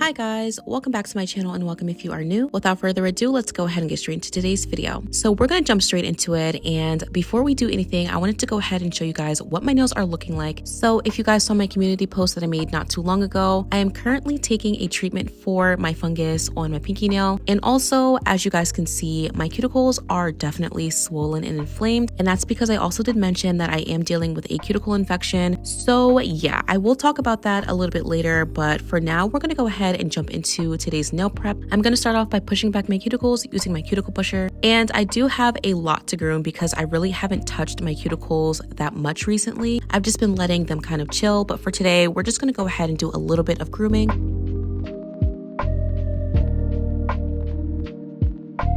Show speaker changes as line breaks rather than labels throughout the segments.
Hi guys, welcome back to my channel and welcome if you are new. Without further ado, let's go ahead and get straight into today's video. So we're gonna jump straight into it, and before we do anything, I wanted to go ahead and show you guys what my nails are looking like. So if you guys saw my community post that I made not too long ago, I am currently taking a treatment for my fungus on my pinky nail. And also, as you guys can see, my cuticles are definitely swollen and inflamed. And that's because I also did mention that I am dealing with a cuticle infection. So yeah, I will talk about that a little bit later, but for now, we're gonna go ahead and jump into today's nail prep. I'm going to start off by pushing back my cuticles using my cuticle pusher. And I do have a lot to groom because I really haven't touched my cuticles that much recently. I've just been letting them kind of chill, but for today, we're just going to go ahead and do a little bit of grooming.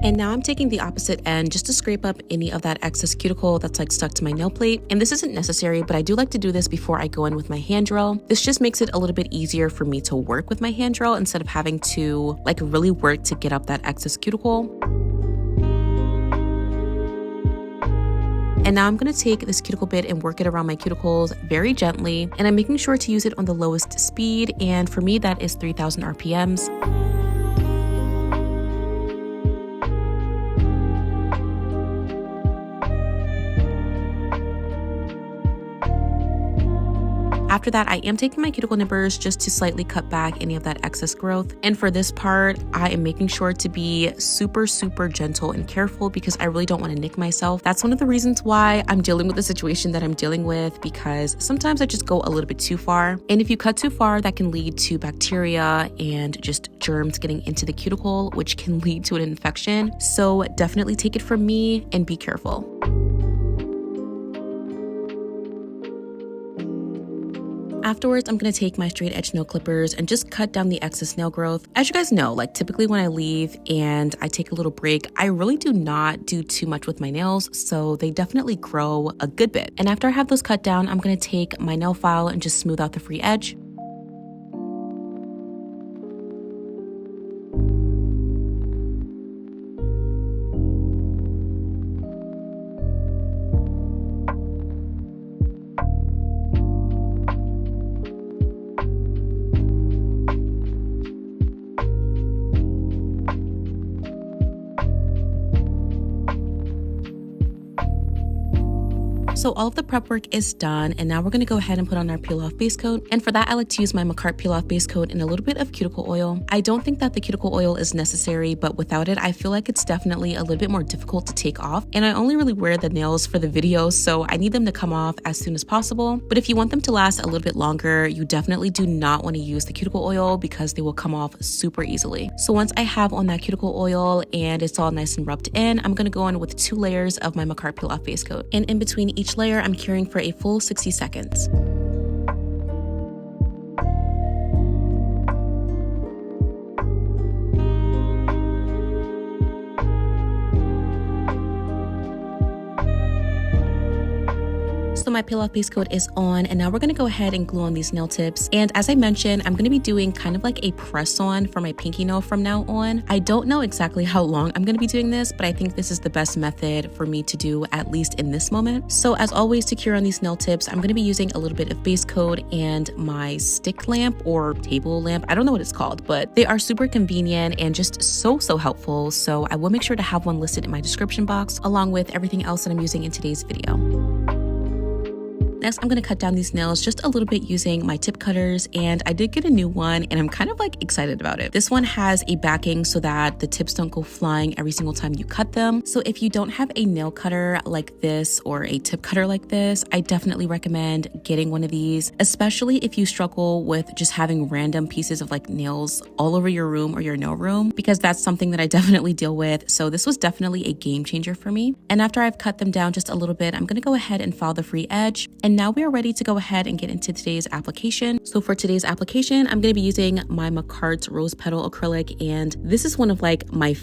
And now I'm taking the opposite end just to scrape up any of that excess cuticle that's like stuck to my nail plate. And this isn't necessary, but I do like to do this before I go in with my hand drill. This just makes it a little bit easier for me to work with my hand drill instead of having to like really work to get up that excess cuticle. And now I'm going to take this cuticle bit and work it around my cuticles very gently. And I'm making sure to use it on the lowest speed. And for me, that is 3000 RPMs. After that, I am taking my cuticle nippers just to slightly cut back any of that excess growth. And for this part, I am making sure to be super gentle and careful because I really don't want to nick myself. That's one of the reasons why I'm dealing with the situation that I'm dealing with, because sometimes I just go a little bit too far. And if you cut too far, that can lead to bacteria and just germs getting into the cuticle, which can lead to an infection. So definitely take it from me and be careful. Afterwards, I'm going to take my straight edge nail clippers and just cut down the excess nail growth. As you guys know, like typically when I leave and I take a little break, I really do not do too much with my nails, so they definitely grow a good bit. And after I have those cut down, I'm going to take my nail file and just smooth out the free edge. So all of the prep work is done, and now we're going to go ahead and put on our peel off base coat. And for that, I like to use my Makartt peel off base coat and a little bit of cuticle oil. I don't think that the cuticle oil is necessary, but without it, I feel like it's definitely a little bit more difficult to take off. And I only really wear the nails for the video, so I need them to come off as soon as possible. But if you want them to last a little bit longer, you definitely do not want to use the cuticle oil because they will come off super easily. So once I have on that cuticle oil and it's all nice and rubbed in, I'm going to go in with 2 layers of my Makartt peel off base coat. And in between each layer, I'm curing for a full 60 seconds. So my peel off base coat is on, and now we're going to go ahead and glue on these nail tips. And as I mentioned, I'm going to be doing kind of like a press on for my pinky nail from now on. I don't know exactly how long I'm going to be doing this, but I think this is the best method for me to do, at least in this moment. So as always, to cure on these nail tips, I'm going to be using a little bit of base coat and my stick lamp or table lamp. I don't know what it's called, but they are super convenient and just so helpful. So I will make sure to have one listed in my description box along with everything else that I'm using in today's video. Next, I'm going to cut down these nails just a little bit using my tip cutters, and I did get a new one and I'm kind of like excited about it. This one has a backing so that the tips don't go flying every single time you cut them. So if you don't have a nail cutter like this or a tip cutter like this, I definitely recommend getting one of these, especially if you struggle with just having random pieces of like nails all over your room or your nail room, because that's something that I definitely deal with. So this was definitely a game changer for me. And after I've cut them down just a little bit, I'm going to go ahead and file the free edge. And now we are ready to go ahead and get into today's application. So for today's application, I'm going to be using my Makartt Rose Petal acrylic, and this is one of like my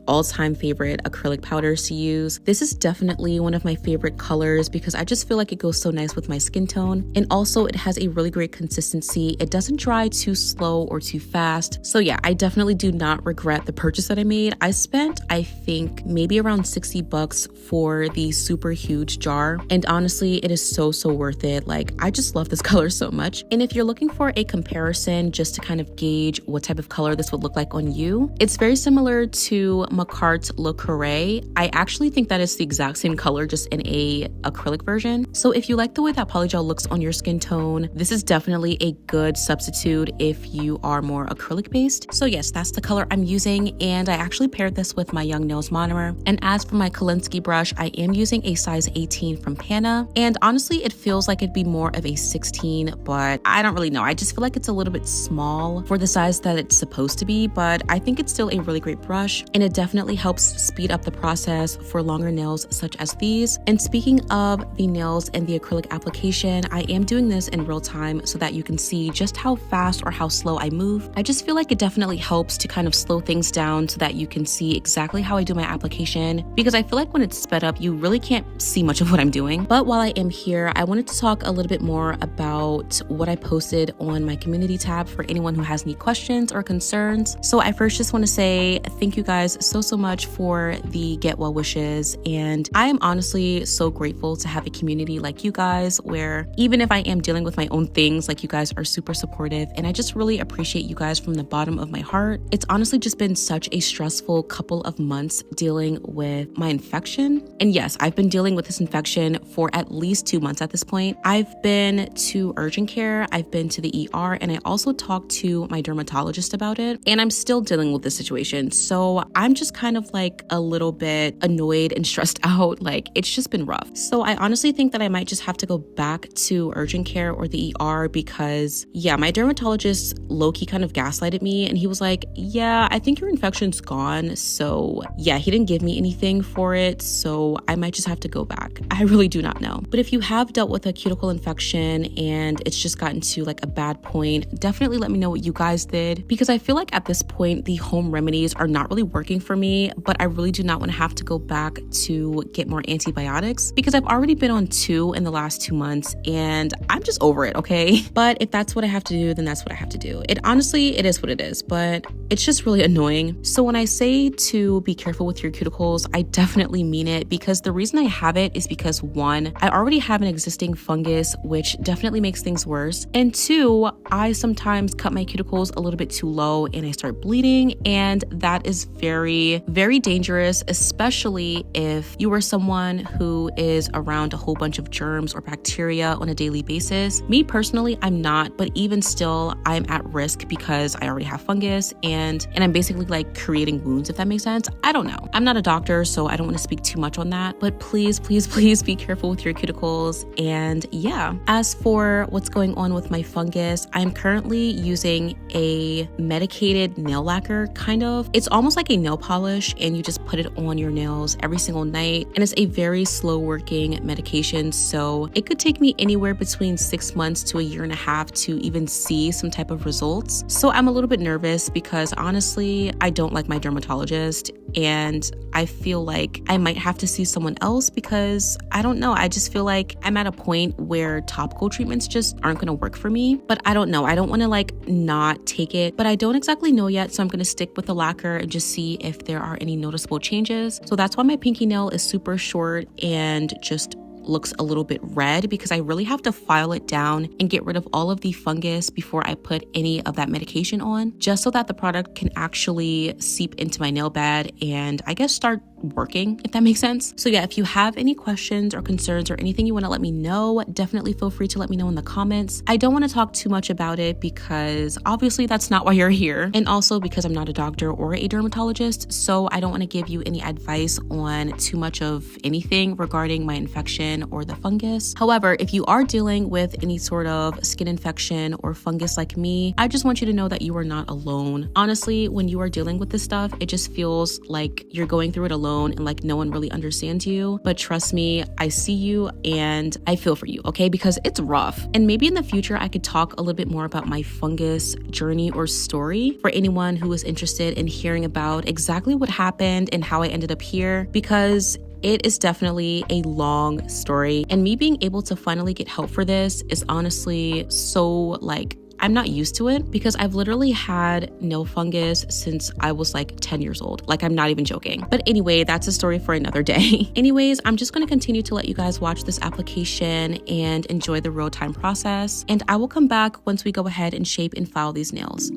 all-time favorite acrylic powders to use. This is definitely one of my favorite colors because I just feel like it goes so nice with my skin tone, and also it has a really great consistency. It doesn't dry too slow or too fast. So yeah, I definitely do not regret the purchase that I made. I spent, I think, maybe around $60 for the super huge jar, and honestly, it is so worth it. Like, I just love this color so much. And if you're looking for a comparison just to kind of gauge what type of color this would look like on you, it's very similar to Makartt's Le Carré. I actually think that it's the exact same color, just in a acrylic version. So if you like the way that polygel looks on your skin tone, this is definitely a good substitute if you are more acrylic based. So yes, that's the color I'm using, and I actually paired this with my Young Nails monomer. And as for my Kolinsky brush, I am using a size 18 from PANA, and honestly it feels like it'd be more of a 16, but I don't really know. I just feel like it's a little bit small for the size that it's supposed to be, but I think it's still a really great brush, and it definitely helps speed up the process for longer nails such as these. And speaking of the nails and the acrylic application, I am doing this in real time so that you can see just how fast or how slow I move. I just feel like it definitely helps to kind of slow things down so that you can see exactly how I do my application, because I feel like when it's sped up, you really can't see much of what I'm doing. But while I am here, I wanted to talk a little bit more about what I posted on my community tab for anyone who has any questions or concerns. So I first just want to say thank you guys so much for the get well wishes, and I am honestly so grateful to have a community like you guys, where even if I am dealing with my own things, like, you guys are super supportive, and I just really appreciate you guys from the bottom of my heart. It's honestly just been such a stressful couple of months dealing with my infection. And yes, I've been dealing with this infection for at least 2 months at this point. I've been to urgent care, I've been to the ER, and I also talked to my dermatologist about it, and I'm still dealing with this situation. So I'm just kind of like a little bit annoyed and stressed out. Like, it's just been rough. So I honestly think that I might just have to go back to urgent care or the ER, because yeah, my dermatologist low-key kind of gaslighted me, and he was like, yeah, I think your infection's gone. So yeah, he didn't give me anything for it, so I might just have to go back. I really do not know. But if you have dealt with a cuticle infection and it's just gotten to like a bad point, definitely let me know what you guys did, because I feel like at this point the home remedies are not really working for me, but I really do not want to have to go back to get more antibiotics, because I've already been on 2 in the last 2 months and I'm just over it, okay? But if that's what I have to do, then that's what I have to do. It honestly, it is what it is, but it's just really annoying. So when I say to be careful with your cuticles, I definitely mean it, because the reason I have it is because 1, I already have an existing fungus, which definitely makes things worse. And 2, I sometimes cut my cuticles a little bit too low and I start bleeding, and that is very dangerous, especially if you are someone who is around a whole bunch of germs or bacteria on a daily basis. Me personally, I'm not, but even still, I'm at risk because I already have fungus, and I'm basically like creating wounds, if that makes sense. I don't know. I'm not a doctor, so I don't want to speak too much on that, but please be careful with your cuticles. And yeah, as for what's going on with my fungus, I'm currently using a medicated nail lacquer, kind of. It's almost like a nail polish, and you just put it on your nails every single night, and it's a very slow working medication, so it could take me anywhere between 6 months to a year and a half to even see some type of results. So I'm a little bit nervous, because honestly, I don't like my dermatologist, and I feel like I might have to see someone else, because I don't know, I just feel like I'm at a point where topical treatments just aren't going to work for me. But I don't know, I don't want to like not take it, but I don't exactly know yet, so I'm going to stick with the lacquer and just see if there are any noticeable changes. So that's why my pinky nail is super short and just looks a little bit red, because I really have to file it down and get rid of all of the fungus before I put any of that medication on, just so that the product can actually seep into my nail bed and I guess start working, if that makes sense. So yeah, if you have any questions or concerns or anything you want to let me know, definitely feel free to let me know in the comments. I don't want to talk too much about it, because obviously that's not why you're here, and also because I'm not a doctor or a dermatologist, so I don't want to give you any advice on too much of anything regarding my infection or the fungus. However, if you are dealing with any sort of skin infection or fungus like me, I just want you to know that you are not alone. Honestly, when you are dealing with this stuff, it just feels like you're going through it alone, and like no one really understands you. But trust me, I see you and I feel for you, okay? Because it's rough. And maybe in the future, I could talk a little bit more about my fungus journey or story for anyone who is interested in hearing about exactly what happened and how I ended up here, because it is definitely a long story. And me being able to finally get help for this is honestly so like, I'm not used to it because I've literally had nail fungus since I was like 10 years old. Like, I'm not even joking. But anyway, that's a story for another day. Anyways, I'm just going to continue to let you guys watch this application and enjoy the real-time process. And I will come back once we go ahead and shape and file these nails.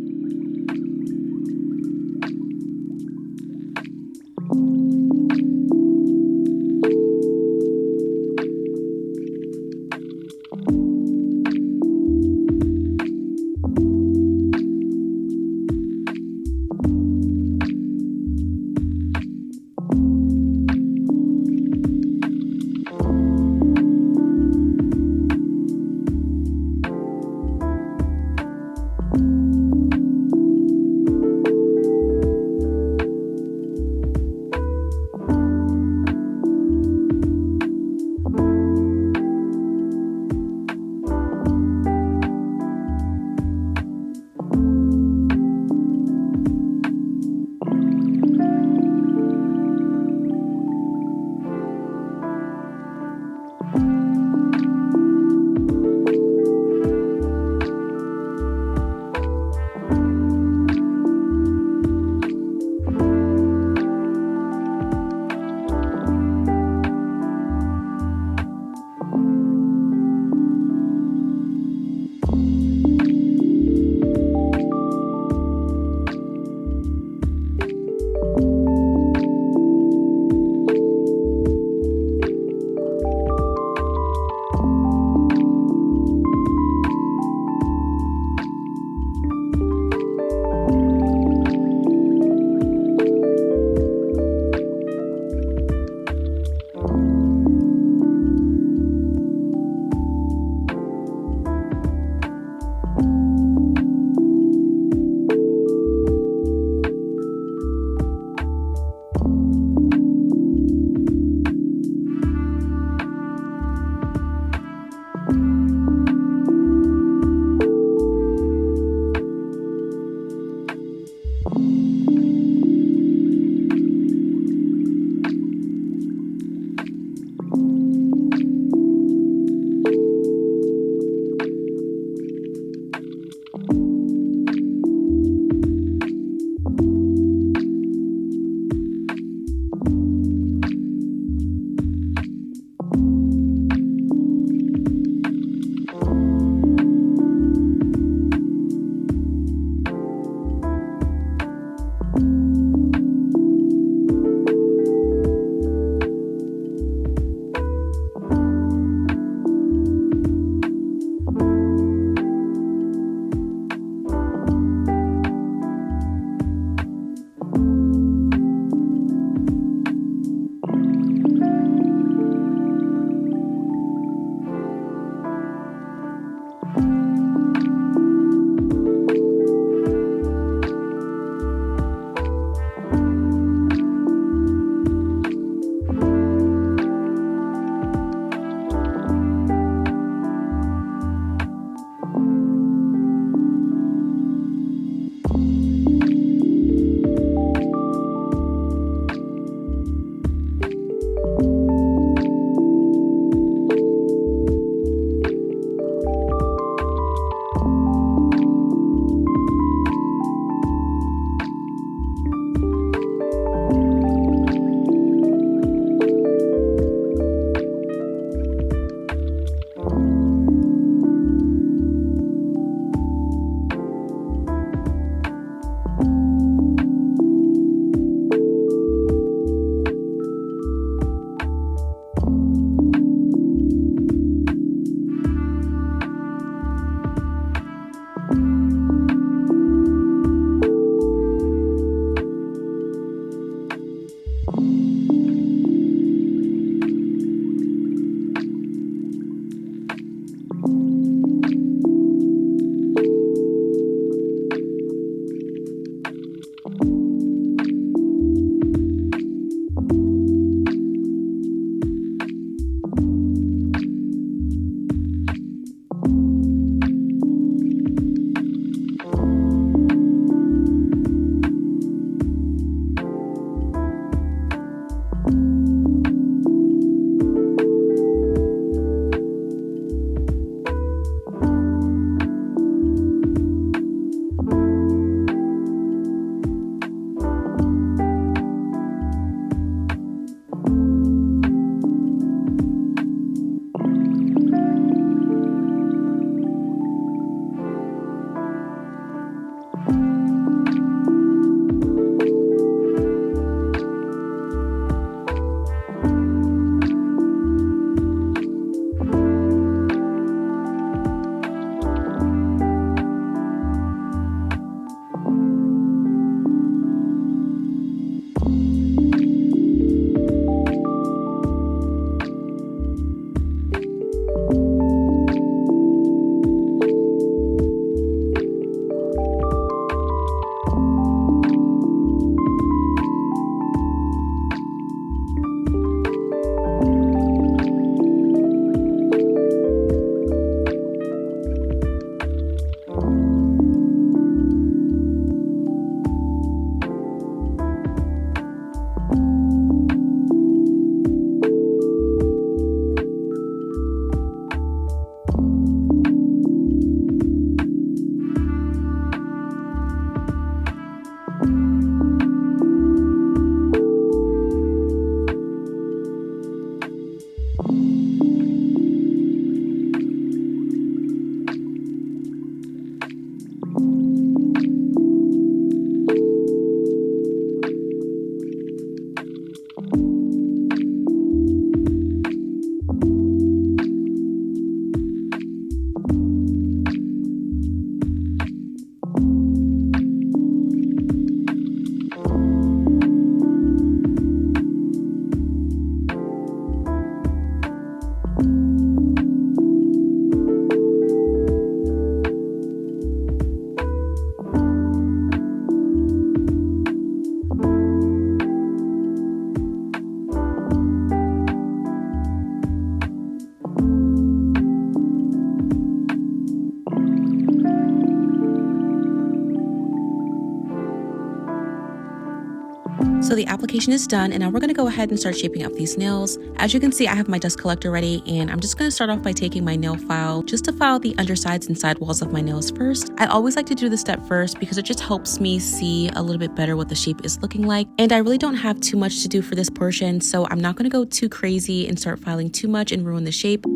So the application is done, and now we're gonna go ahead and start shaping up these nails. As you can see, I have my dust collector ready, and I'm just gonna start off by taking my nail file just to file the undersides and sidewalls of my nails first. I always like to do this step first because it just helps me see a little bit better what the shape is looking like. And I really don't have too much to do for this portion, so I'm not gonna go too crazy and start filing too much and ruin the shape.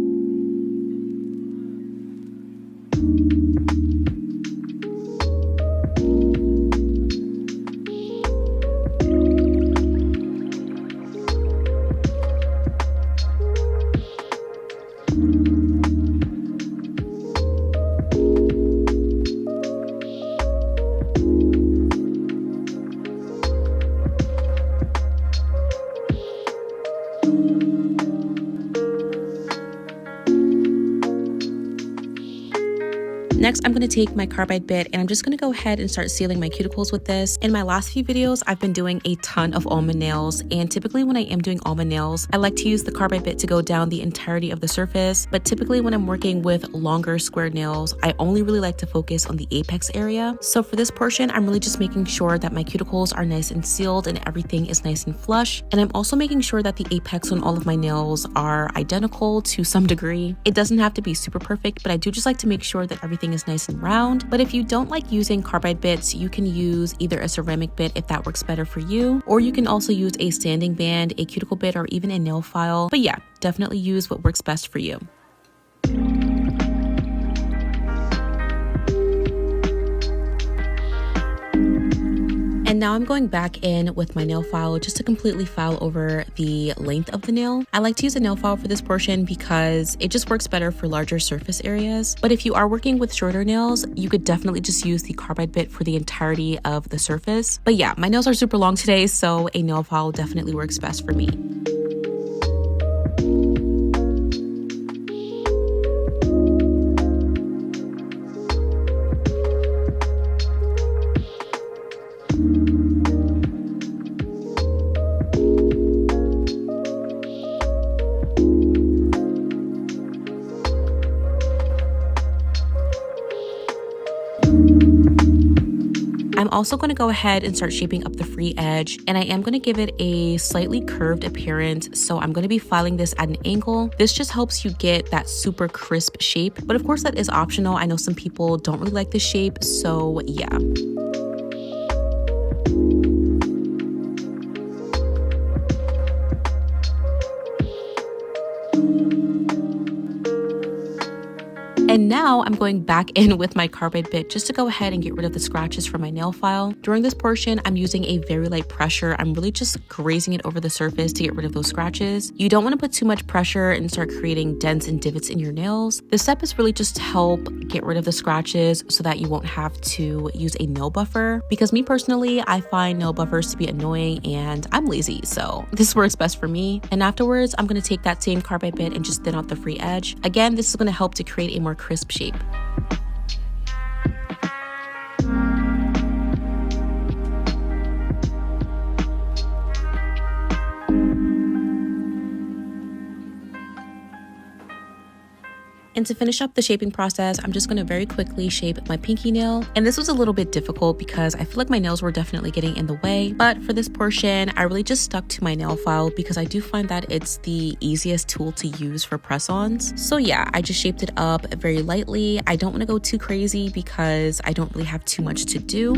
Next, I'm going to take my carbide bit and I'm just going to go ahead and start sealing my cuticles with this. In my last few videos, I've been doing a ton of almond nails, and typically when I am doing almond nails, I like to use the carbide bit to go down the entirety of the surface. But typically when I'm working with longer square nails, I only really like to focus on the apex area. So for this portion, I'm really just making sure that my cuticles are nice and sealed and everything is nice and flush. And I'm also making sure that the apex on all of my nails are identical to some degree. It doesn't have to be super perfect, but I do just like to make sure that everything is nice and round. But if you don't like using carbide bits, you can use either a ceramic bit if that works better for you, or you can also use a sanding band, a cuticle bit, or even a nail file. But yeah, definitely use what works best for you. And now I'm going back in with my nail file just to completely file over the length of the nail. I like to use a nail file for this portion because it just works better for larger surface areas. But if you are working with shorter nails, you could definitely just use the carbide bit for the entirety of the surface. But yeah, my nails are super long today, so a nail file definitely works best for me. I'm also going to go ahead and start shaping up the free edge, and I am going to give it a slightly curved appearance, so I'm going to be filing this at an angle. This just helps you get that super crisp shape, but of course that is optional. I know some people don't really like this shape, so yeah. And now I'm going back in with my carbide bit just to go ahead and get rid of the scratches from my nail file. During this portion, I'm using a very light pressure. I'm really just grazing it over the surface to get rid of those scratches. You don't want to put too much pressure and start creating dents and divots in your nails. This step is really just to help get rid of the scratches so that you won't have to use a nail buffer. Because me personally, I find nail buffers to be annoying and I'm lazy, so this works best for me. And afterwards, I'm going to take that same carbide bit and just thin out the free edge. Again, this is going to help to create a more crisp shape. And to finish up the shaping process, I'm just going to very quickly shape my pinky nail. And this was a little bit difficult because I feel like my nails were definitely getting in the way. But for this portion, I really just stuck to my nail file because I do find that it's the easiest tool to use for press-ons. So yeah, I just shaped it up very lightly. I don't want to go too crazy because I don't really have too much to do.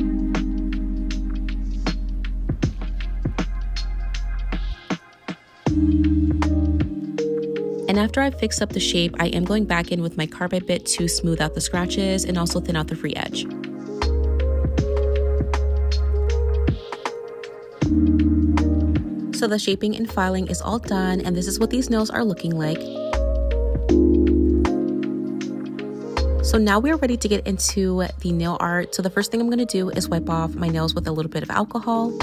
And after I've fixed up the shape, I am going back in with my carbide bit to smooth out the scratches and also thin out the free edge. So the shaping and filing is all done, and this is what these nails are looking like. So now we are ready to get into the nail art. So the first thing I'm going to do is wipe off my nails with a little bit of alcohol.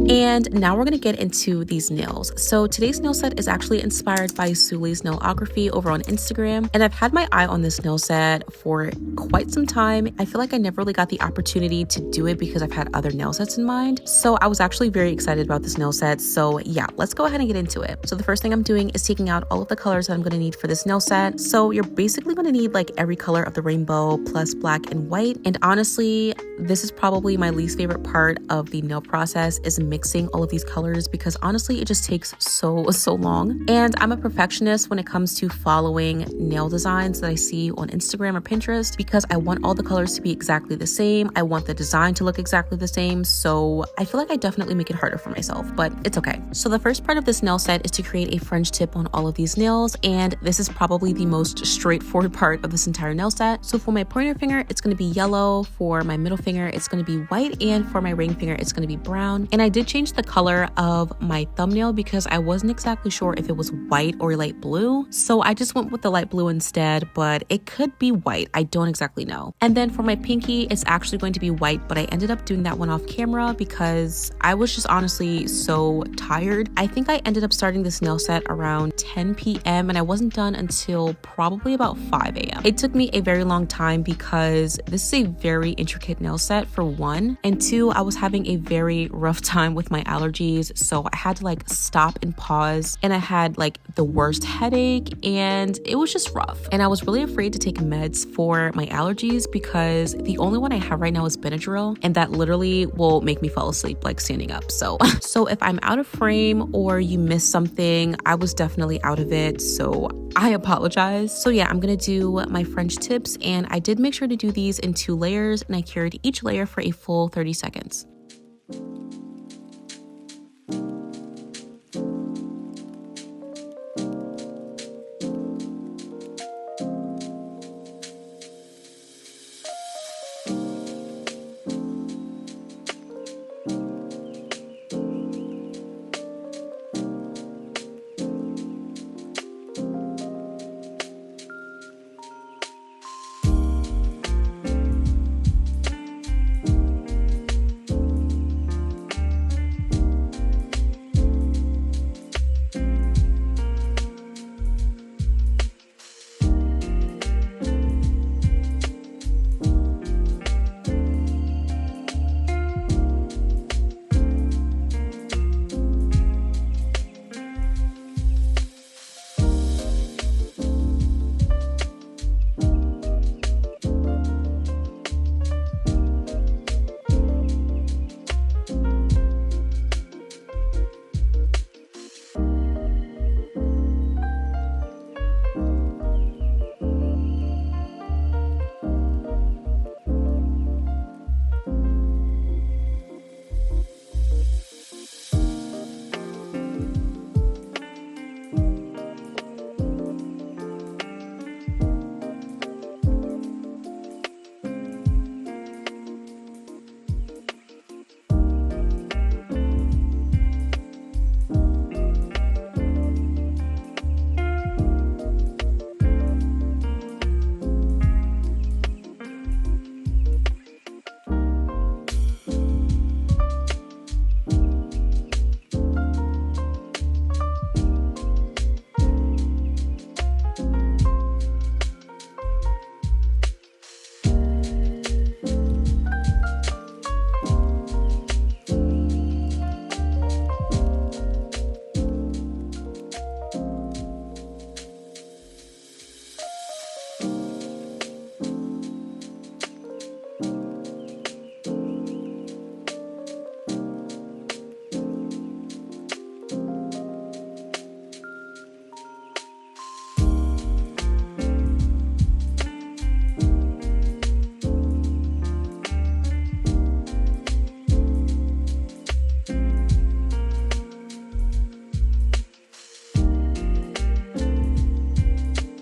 And now we're going to get into these nails. So today's nail set is actually inspired by Sully's Nailography over on Instagram. And I've had my eye on this nail set for quite some time. I feel like I never really got the opportunity to do it because I've had other nail sets in mind. So I was actually very excited about this nail set. So yeah, let's go ahead and get into it. So the first thing I'm doing is taking out all of the colors that I'm going to need for this nail set. So you're basically going to need like every color of the rainbow plus black and white. And honestly, this is probably my least favorite part of the nail process is mixing all of these colors because honestly, it just takes so long. And I'm a perfectionist when it comes to following nail designs that I see on Instagram or Pinterest because I want all the colors to be exactly the same. I want the design to look exactly the same. So I feel like I definitely make it harder for myself, but it's okay. So the first part of this nail set is to create a French tip on all of these nails. And this is probably the most straightforward part of this entire nail set. So for my pointer finger, it's going to be yellow. For my middle finger, it's going to be white. And for my ring finger, it's going to be brown. And I did change the color of my thumbnail because I wasn't exactly sure if it was white or light blue. So I just went with the light blue instead, but it could be white. I don't exactly know. And then for my pinky, it's actually going to be white, but I ended up doing that one off camera because I was just honestly so tired. I think I ended up starting this nail set around 10 p.m. and I wasn't done until probably about 5 a.m. It took me a very long time because this is a very intricate nail set for one, and two, I was having a very rough time with my allergies, so I had to like stop and pause, and I had like the worst headache and it was just rough. And I was really afraid to take meds for my allergies because the only one I have right now is Benadryl, and that literally will make me fall asleep like standing up. So if I'm out of frame or you miss something, I was definitely out of it, so I apologize. So yeah, I'm gonna do my French tips, and I did make sure to do these in 2 layers, and I cured each layer for a full 30 seconds.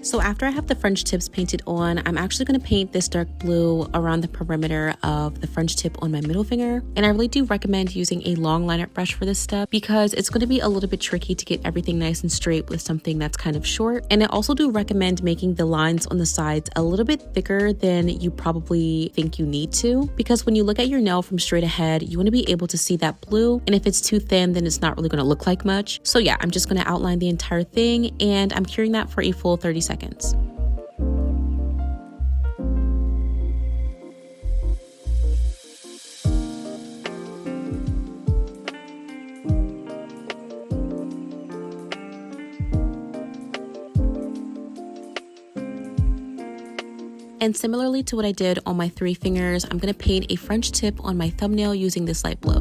So after I have the French tips painted on, I'm actually going to paint this dark blue around the perimeter of the French tip on my middle finger. And I really do recommend using a long liner brush for this step because it's going to be a little bit tricky to get everything nice and straight with something that's kind of short. And I also do recommend making the lines on the sides a little bit thicker than you probably think you need to, because when you look at your nail from straight ahead, you want to be able to see that blue. And if it's too thin, then it's not really going to look like much. So yeah, I'm just going to outline the entire thing, and I'm curing that for a full 30 seconds. And similarly to what I did on my 3 fingers, I'm going to paint a French tip on my thumbnail using this light blue.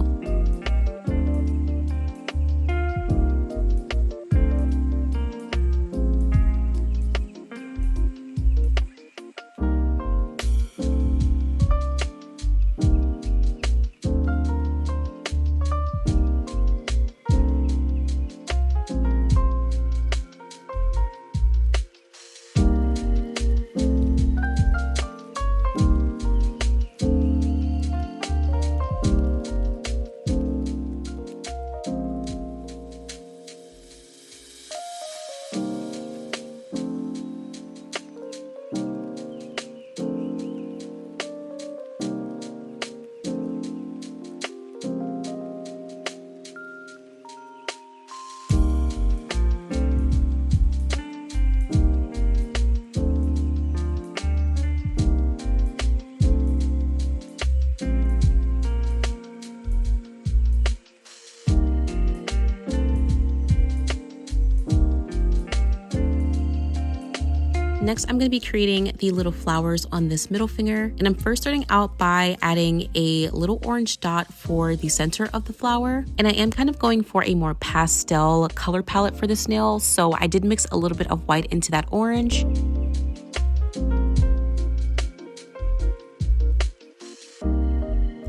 Next, I'm going to be creating the little flowers on this middle finger. And I'm first starting out by adding a little orange dot for the center of the flower. And I am kind of going for a more pastel color palette for this nail. So I did mix a little bit of white into that orange.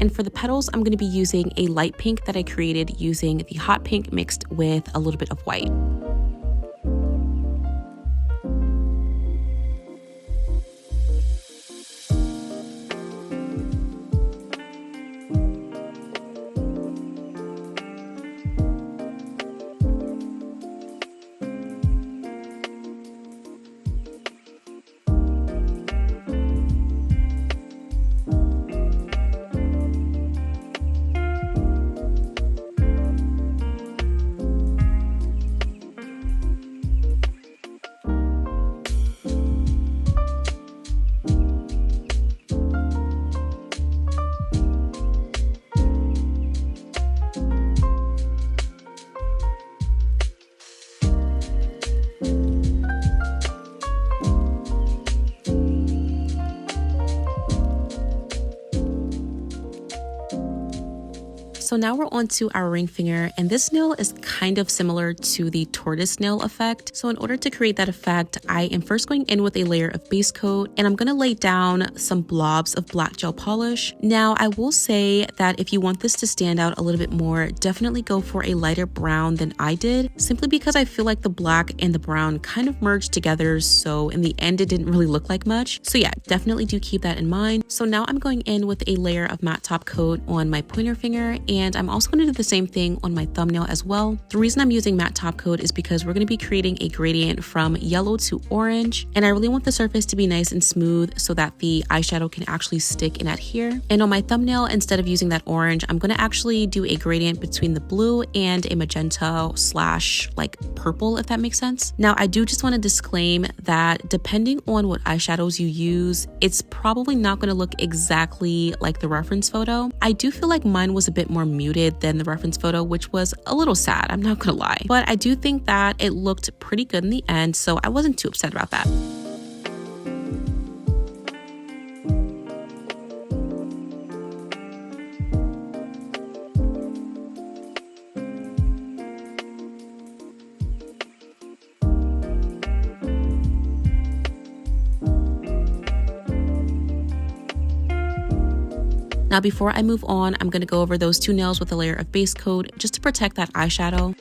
And for the petals, I'm going to be using a light pink that I created using the hot pink mixed with a little bit of white. So now we're on to our ring finger, and this nail is kind of similar to the tortoise nail effect. So in order to create that effect, I am first going in with a layer of base coat, and I'm going to lay down some blobs of black gel polish. Now I will say that if you want this to stand out a little bit more, definitely go for a lighter brown than I did, simply because I feel like the black and the brown kind of merged together, so in the end it didn't really look like much. So yeah, definitely do keep that in mind. So now I'm going in with a layer of matte top coat on my pointer finger, and I'm also going to do the same thing on my thumbnail as well. The reason I'm using matte top coat is because we're going to be creating a gradient from yellow to orange, and I really want the surface to be nice and smooth so that the eyeshadow can actually stick and adhere. And on my thumbnail, instead of using that orange, I'm going to actually do a gradient between the blue and a magenta slash like purple, if that makes sense. Now I do just want to disclaim that depending on what eyeshadows you use, it's probably not going to look exactly like the reference photo. I do feel like mine was a bit more muted than the reference photo, which was a little sad, I'm not gonna lie. But I do think that it looked pretty good in the end, so I wasn't too upset about that. Now before I move on, I'm going to go over those two nails with a layer of base coat just to protect that eyeshadow.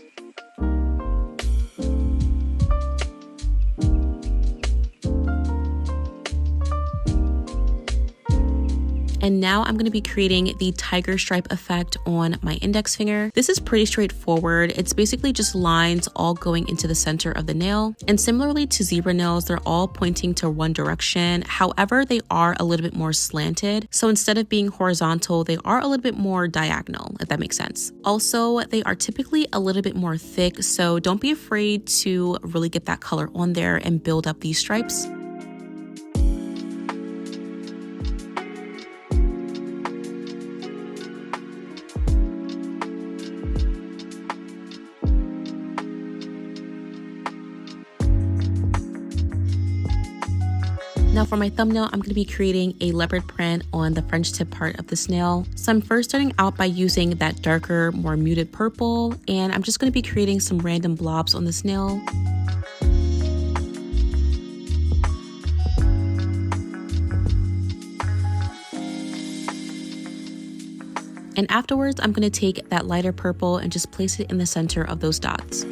And now I'm going to be creating the tiger stripe effect on my index finger. This is pretty straightforward. It's basically just lines all going into the center of the nail. And similarly to zebra nails, they're all pointing to one direction. However, they are a little bit more slanted. So instead of being horizontal, they are a little bit more diagonal, if that makes sense. Also, they are typically a little bit more thick, so don't be afraid to really get that color on there and build up these stripes. Now for my thumbnail, I'm going to be creating a leopard print on the French tip part of this nail. So I'm first starting out by using that darker, more muted purple, and I'm just going to be creating some random blobs on this nail. And afterwards, I'm going to take that lighter purple and just place it in the center of those dots.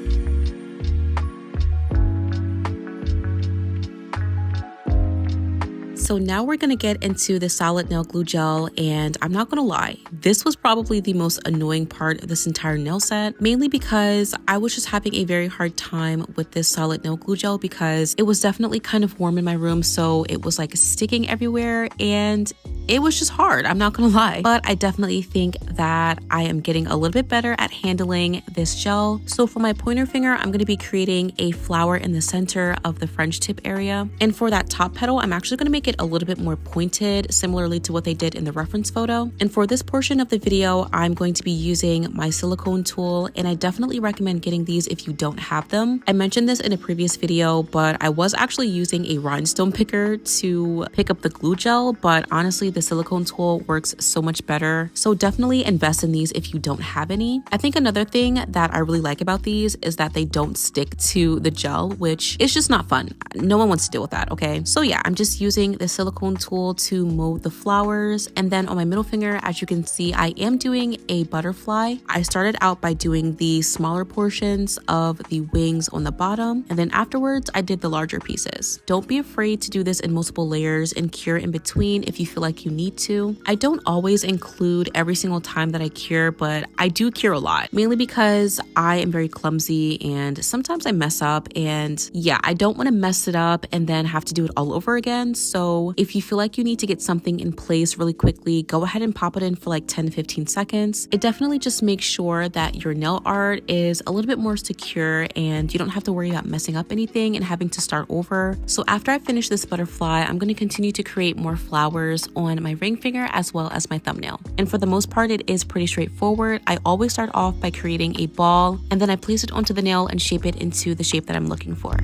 So now we're going to get into the solid nail glue gel, and I'm not going to lie, this was probably the most annoying part of this entire nail set, mainly because I was just having a very hard time with this solid nail glue gel because it was definitely kind of warm in my room, so it was like sticking everywhere and it was just hard, I'm not gonna lie. But I definitely think that I am getting a little bit better at handling this gel. So for my pointer finger, I'm gonna be creating a flower in the center of the French tip area. And for that top petal, I'm actually gonna make it a little bit more pointed, similarly to what they did in the reference photo. And for this portion of the video, I'm going to be using my silicone tool, and I definitely recommend getting these if you don't have them. I mentioned this in a previous video, but I was actually using a rhinestone picker to pick up the glue gel, but honestly, the silicone tool works so much better. So definitely invest in these if you don't have any. I think another thing that I really like about these is that they don't stick to the gel, which is just not fun. No one wants to deal with that, okay? So yeah, I'm just using the silicone tool to mold the flowers. And then on my middle finger, as you can see, I am doing a butterfly. I started out by doing the smaller portions of the wings on the bottom, and then afterwards I did the larger pieces. Don't be afraid to do this in multiple layers and cure in between if you feel like you need to. I don't always include every single time that I cure, but I do cure a lot, mainly because I am very clumsy and sometimes I mess up, and yeah, I don't want to mess it up and then have to do it all over again. So if you feel like you need to get something in place really quickly, go ahead and pop it in for like 10 to 15 seconds. It definitely just makes sure that your nail art is a little bit more secure and you don't have to worry about messing up anything and having to start over. So after I finish this butterfly, I'm going to continue to create more flowers on my ring finger as well as my thumbnail. And for the most part, it is pretty straightforward. I always start off by creating a ball, and then I place it onto the nail and shape it into the shape that I'm looking for.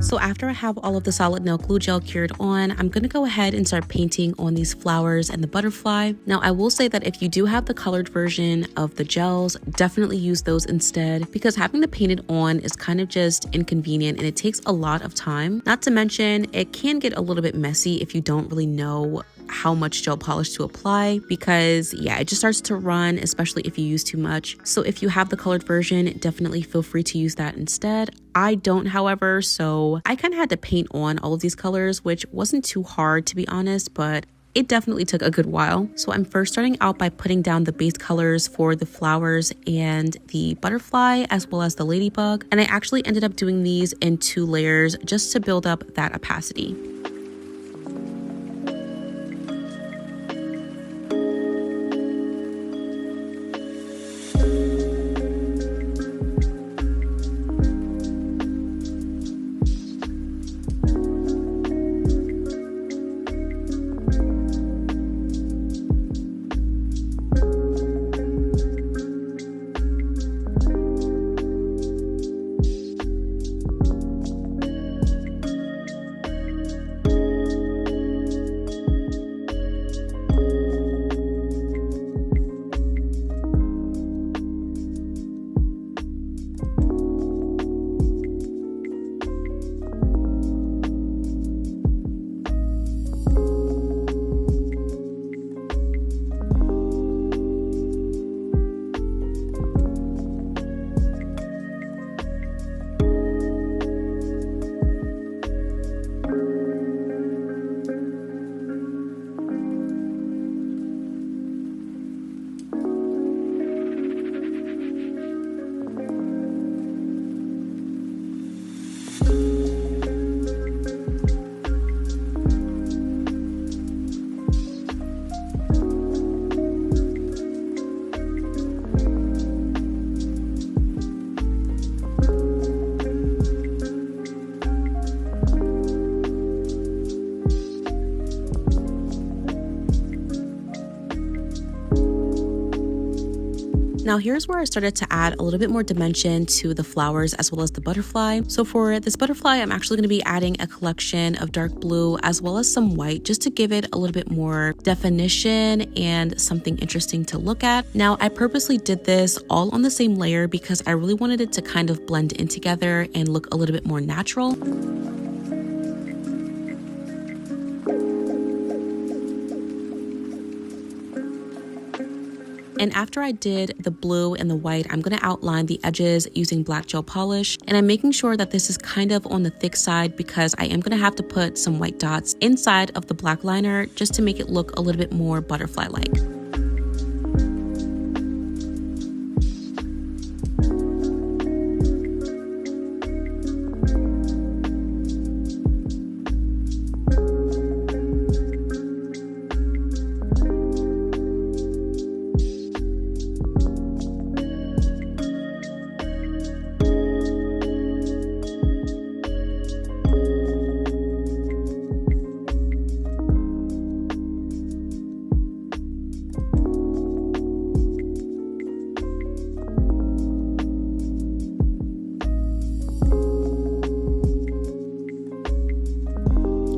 So after I have all of the solid nail glue gel cured on, I'm going to go ahead and start painting on these flowers and the butterfly. Now I will say that if you do have the colored version of the gels, definitely use those instead, because having the painted on is kind of just inconvenient and it takes a lot of time. Not to mention, it can get a little bit messy if you don't really know how much gel polish to apply, because yeah, it just starts to run, especially if you use too much. So if you have the colored version, definitely feel free to use that instead. I don't, however, so I kind of had to paint on all of these colors, which wasn't too hard to be honest, but it definitely took a good while. So I'm first starting out by putting down the base colors for the flowers and the butterfly, as well as the ladybug. And I actually ended up doing these in 2 layers just to build up that opacity. Now here's where I started to add a little bit more dimension to the flowers as well as the butterfly. So for this butterfly, I'm actually going to be adding a collection of dark blue as well as some white, just to give it a little bit more definition and something interesting to look at. Now I purposely did this all on the same layer because I really wanted it to kind of blend in together and look a little bit more natural. And after I did the blue and the white, I'm going to outline the edges using black gel polish. And I'm making sure that this is kind of on the thick side because I am going to have to put some white dots inside of the black liner just to make it look a little bit more butterfly-like.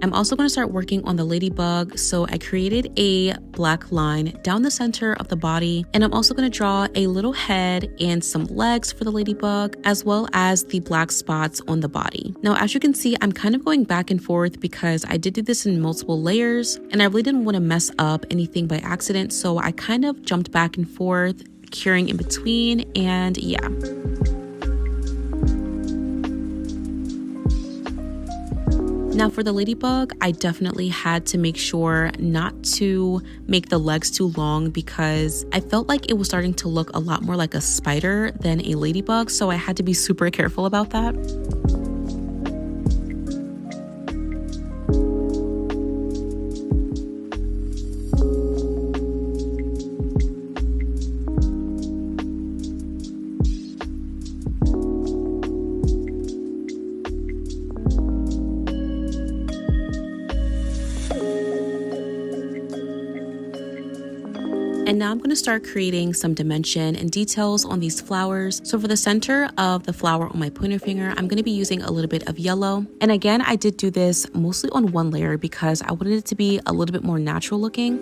I'm also going to start working on the ladybug, so I created a black line down the center of the body, and I'm also going to draw a little head and some legs for the ladybug, as well as the black spots on the body. Now, as you can see, I'm kind of going back and forth because I did do this in multiple layers, and I really didn't want to mess up anything by accident, so I kind of jumped back and forth, curing in between, and yeah. Now for the ladybug, I definitely had to make sure not to make the legs too long because I felt like it was starting to look a lot more like a spider than a ladybug, so I had to be super careful about that. And now I'm going to start creating some dimension and details on these flowers. So for the center of the flower on my pointer finger, I'm going to be using a little bit of yellow. And again, I did do this mostly on one layer because I wanted it to be a little bit more natural looking.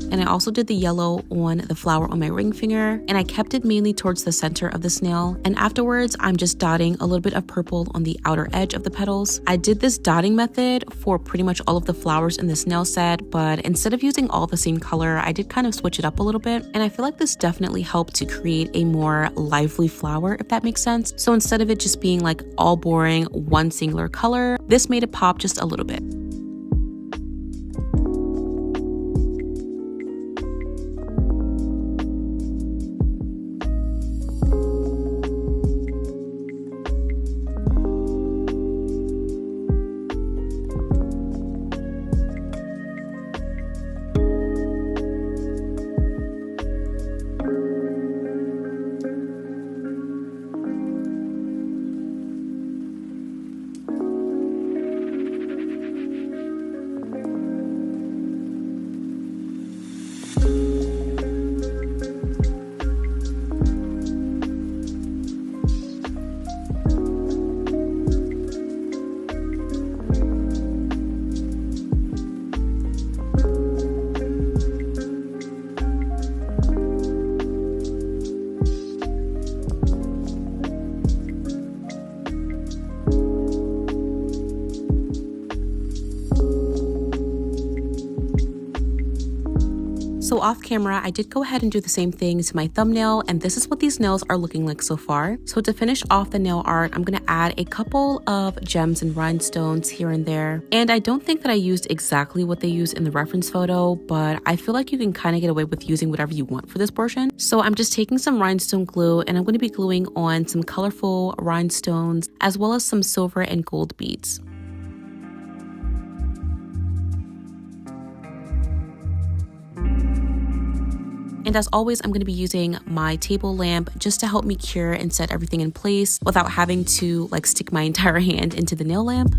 And I also did the yellow on the flower on my ring finger, and I kept it mainly towards the center of this nail. And afterwards, I'm just dotting a little bit of purple on the outer edge of the petals. I did this dotting method for pretty much all of the flowers in this nail set, but instead of using all the same color, I did kind of switch it up a little bit. And I feel like this definitely helped to create a more lively flower, if that makes sense. So instead of it just being like all boring, one singular color, this made it pop just a little bit. So off camera, I did go ahead and do the same thing to my thumbnail, and this is what these nails are looking like so far. So to finish off the nail art, I'm gonna add a couple of gems and rhinestones here and there. And I don't think that I used exactly what they used in the reference photo, but I feel like you can kind of get away with using whatever you want for this portion. So I'm just taking some rhinestone glue, and I'm gonna be gluing on some colorful rhinestones, as well as some silver and gold beads. And as always, I'm going to be using my table lamp just to help me cure and set everything in place without having to like stick my entire hand into the nail lamp.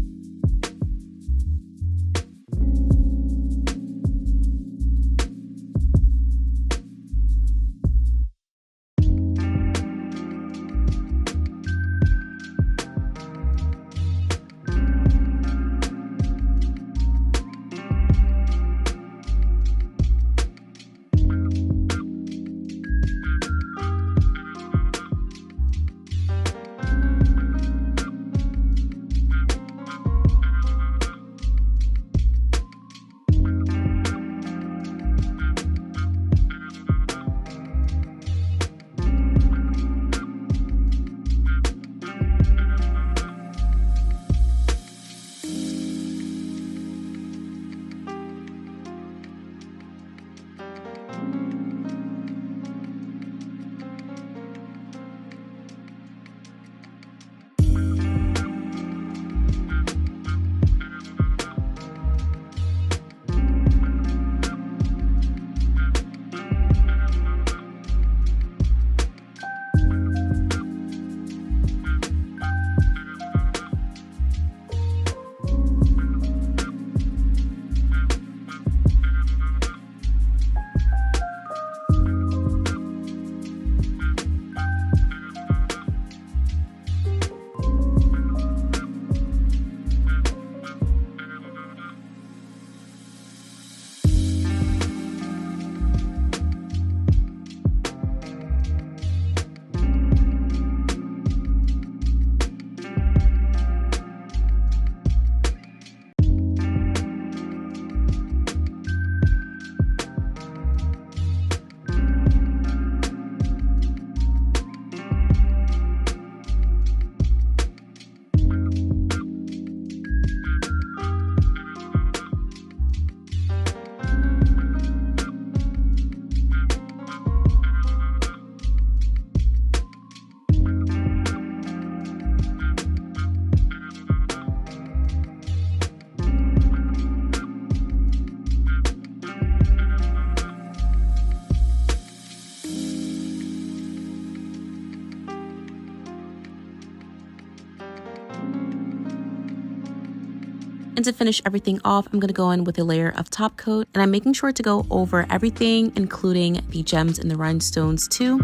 And to finish everything off, I'm going to go in with a layer of top coat, and I'm making sure to go over everything, including the gems and the rhinestones too.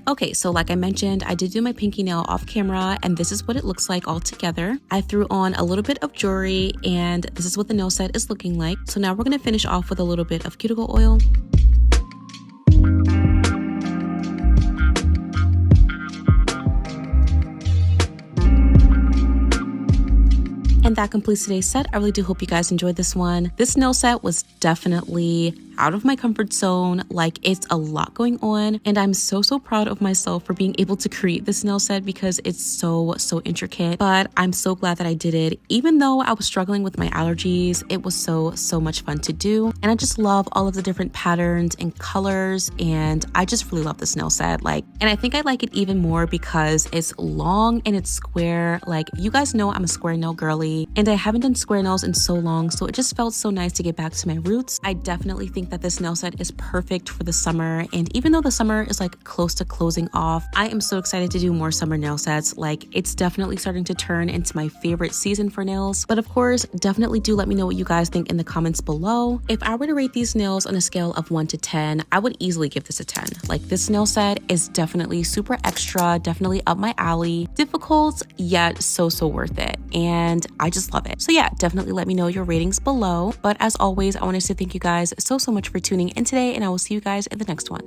Okay, so like I mentioned, I did do my pinky nail off camera, and this is what it looks like all together. I threw on a little bit of jewelry, and this is what the nail set is looking like. So now we're gonna finish off with a little bit of cuticle oil. And that completes today's set. I really do hope you guys enjoyed this one. This nail set was definitely out of my comfort zone. Like, it's a lot going on, and I'm so proud of myself for being able to create this nail set because it's so intricate. But I'm so glad that I did it. Even though I was struggling with my allergies, it was so much fun to do. And I just love all of the different patterns and colors, and I just really love this nail set. Like, and I think I like it even more because it's long and it's square. Like, you guys know I'm a square nail girly, and I haven't done square nails in so long, so it just felt so nice to get back to my roots. I definitely think that this nail set is perfect for the summer, and even though the summer is like close to closing off, I am so excited to do more summer nail sets. Like, it's definitely starting to turn into my favorite season for nails. But of course, definitely do let me know what you guys think in the comments below. If I were to rate these nails on a scale of 1 to 10, I would easily give this a 10. Like, this nail set is definitely super extra, definitely up my alley, difficult yet so worth it, and I just love it. So yeah, definitely let me know your ratings below. But as always, I want to say thank you guys so much for tuning in today, and I will see you guys in the next one.